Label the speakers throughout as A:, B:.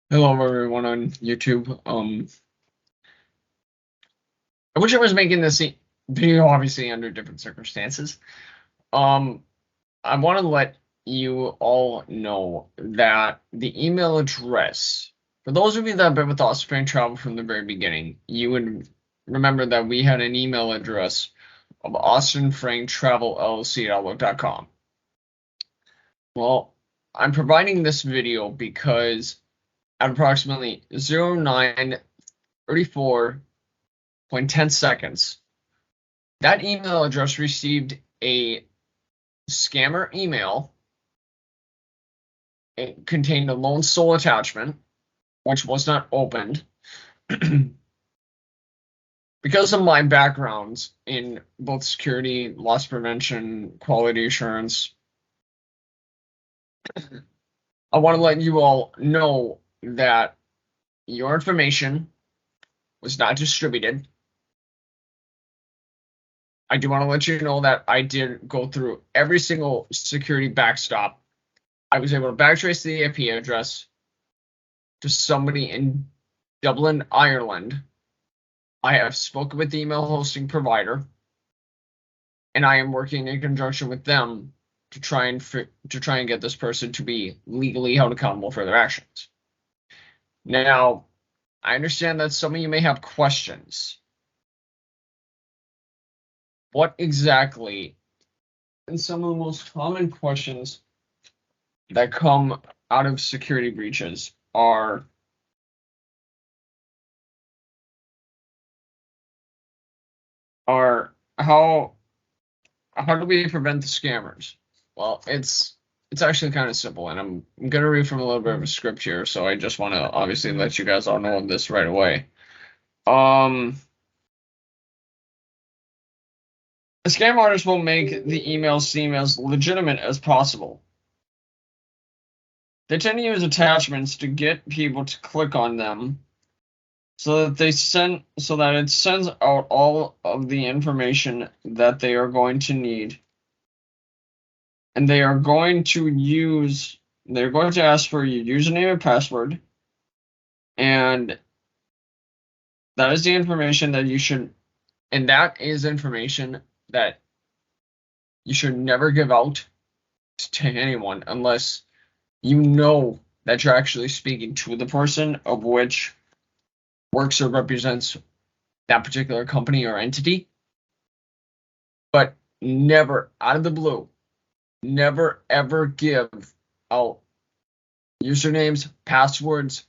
A: Hello everyone on YouTube. I wish I was making this video obviously under different circumstances. Um, I want to let you all know that the email address, for those of you that have been with Austin Travel from the very beginning, you would remember that we had an email address of austinfranktravel.lc@outlook.com. Well, I'm providing this video because at approximately 09:34.10 seconds, that email address received a scammer email. It contained a Lone Soul attachment, which was not opened. Because of my backgrounds in both security, loss prevention, quality assurance, I want to let you all know that your information was not distributed. I do want to let you know that I did go through every single security backstop. I was able to backtrace the IP address to somebody in Dublin, Ireland. I have spoken with the email hosting provider, and I am working in conjunction with them to try and get this person to be legally held accountable for their actions. Now, I understand that some of you may have questions. What exactly, and some of the most common questions that come out of security breaches are how do we prevent the scammers? Well, it's actually kind of simple, and I'm gonna read from a little bit of a script here, so I just want to obviously let you guys all know this right away. Um, a scam artist will make the emails seem as legitimate as possible. They tend to use attachments to get people to click on them, so that it sends out all of the information that they are going to need, and they're going to ask for your username and password, and that is the information that you should and that is information that you should never give out to anyone unless you know that you're actually speaking to the person of which works or represents that particular company or entity. But never, out of the blue, never ever give out usernames, passwords,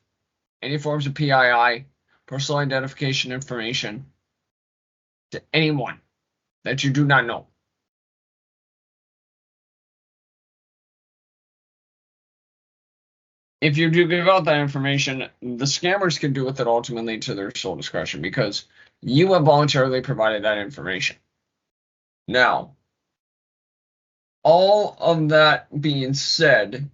A: any forms of PII, personal identification information, to anyone that you do not know. If you do give out that information, the scammers can do with it ultimately to their sole discretion because you have voluntarily provided that information. Now, all of that being said,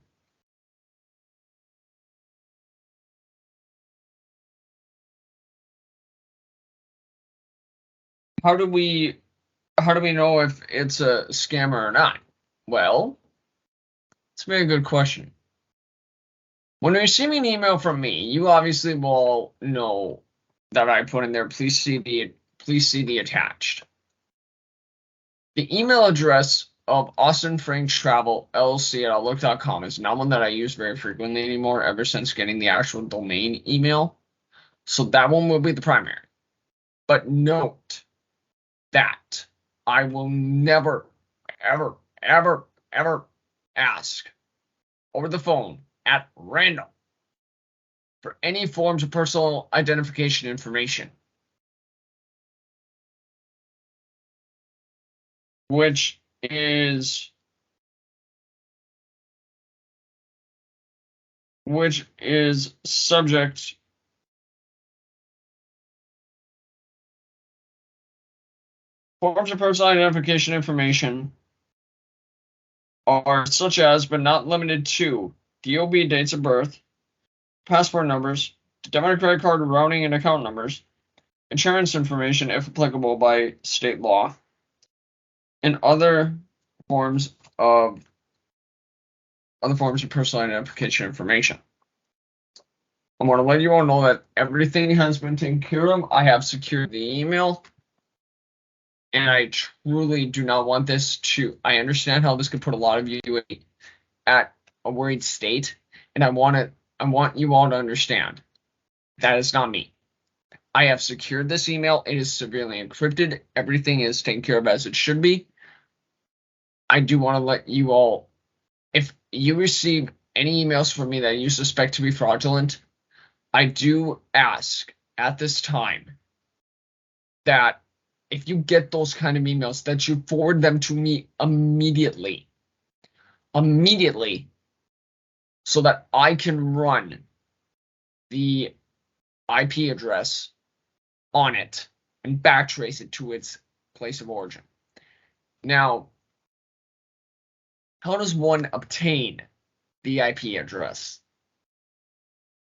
A: how do we know if it's a scammer or not? Well, it's a very good question. When you receive an email from me, you obviously will know that I put in there, please see the attached. The email address of Austin Frank Travel LLC at Outlook.com is not one that I use very frequently anymore ever since getting the actual domain email. So that one will be the primary. But note that I will never, ever, ever, ever ask over the phone at random for any forms of personal identification information, which is subject forms of personal identification information are such as, but not limited to, DOB dates of birth, passport numbers, debit and credit card routing and account numbers, insurance information if applicable by state law, and forms of other forms of personal identification information. I want to let you all know that everything has been taken care of. I have secured the email, and I truly do not want this to. I understand how this could put a lot of you at a worried state, and I want you all to understand that is not me. I have secured this email. It is severely encrypted. Everything is taken care of as it should be. I do want to let you all, if you receive any emails from me that you suspect to be fraudulent, I do ask at this time that if you get those kind of emails, that you forward them to me immediately, so that I can run the IP address on it and backtrace it to its place of origin. Now, how does one obtain the IP address?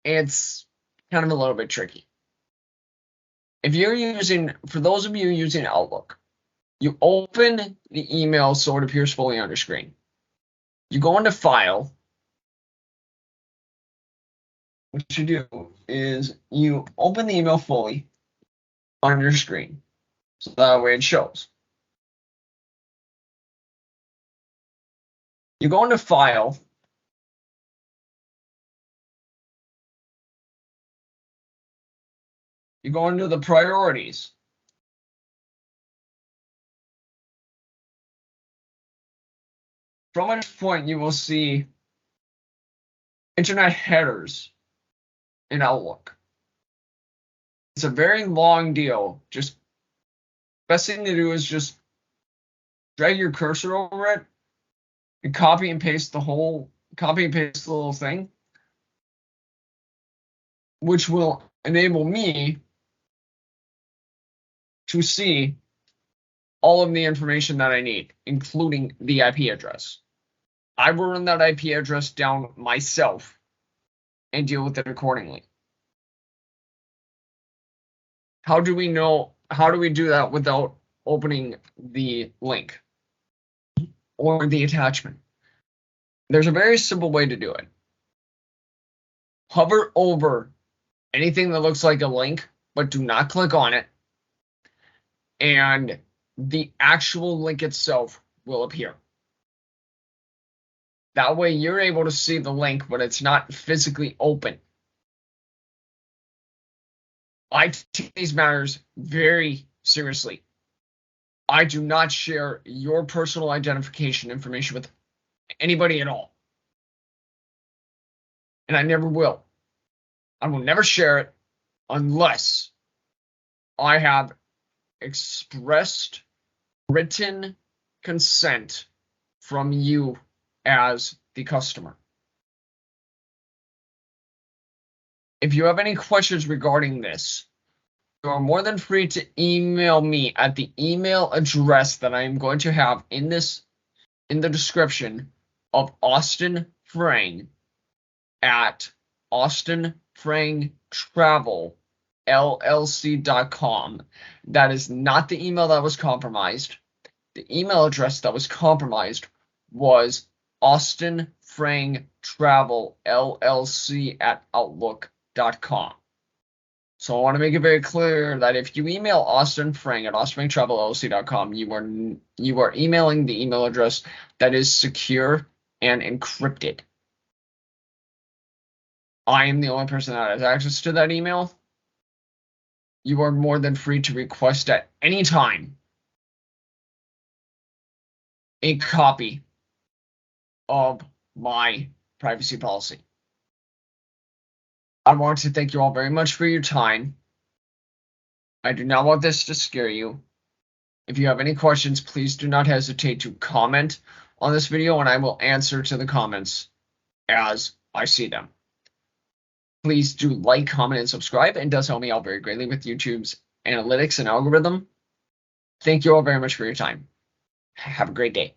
A: It's kind of a little bit tricky. If you're using, for those of you using Outlook, you open the email so it appears fully on your screen. You go into File. What you do is you open the email fully on your screen, so that way it shows. You go into File. You go into the priorities. From which point you will see Internet headers in Outlook. It's a very long deal. Just best thing to do is just drag your cursor over it and copy and paste the little thing, which will enable me to see all of the information that I need, including the IP address. I will run that IP address down myself and deal with it accordingly. How do we do that without opening the link or the attachment? There's a very simple way to do it. Hover over anything that looks like a link, but do not click on it, and the actual link itself will appear. That way you're able to see the link, but it's not physically open. I take these matters very seriously. I do not share your personal identification information with anybody at all. And I never will. I will never share it unless I have expressed written consent from you as the customer. If you have any questions regarding this, you are more than free to email me at the email address that I am going to have in the description of Austin Frang at austinfrangtravelllc.com. That is not the email that was compromised. The email address that was compromised was austinfrangtravelllc@outlook.com. So I want to make it very clear that if you email Austin Frang at austinfrangtravelllc.com, you are emailing the email address that is secure and encrypted. I am the only person that has access to that email. You are more than free to request at any time a copy of my privacy policy. I want to thank you all very much for your time. I do not want this to scare you. If you have any questions, please do not hesitate to comment on this video, and I will answer to the comments as I see them. Please do like, comment, and subscribe. It does help me out very greatly with YouTube's analytics and algorithm. Thank you all very much for your time. Have a great day.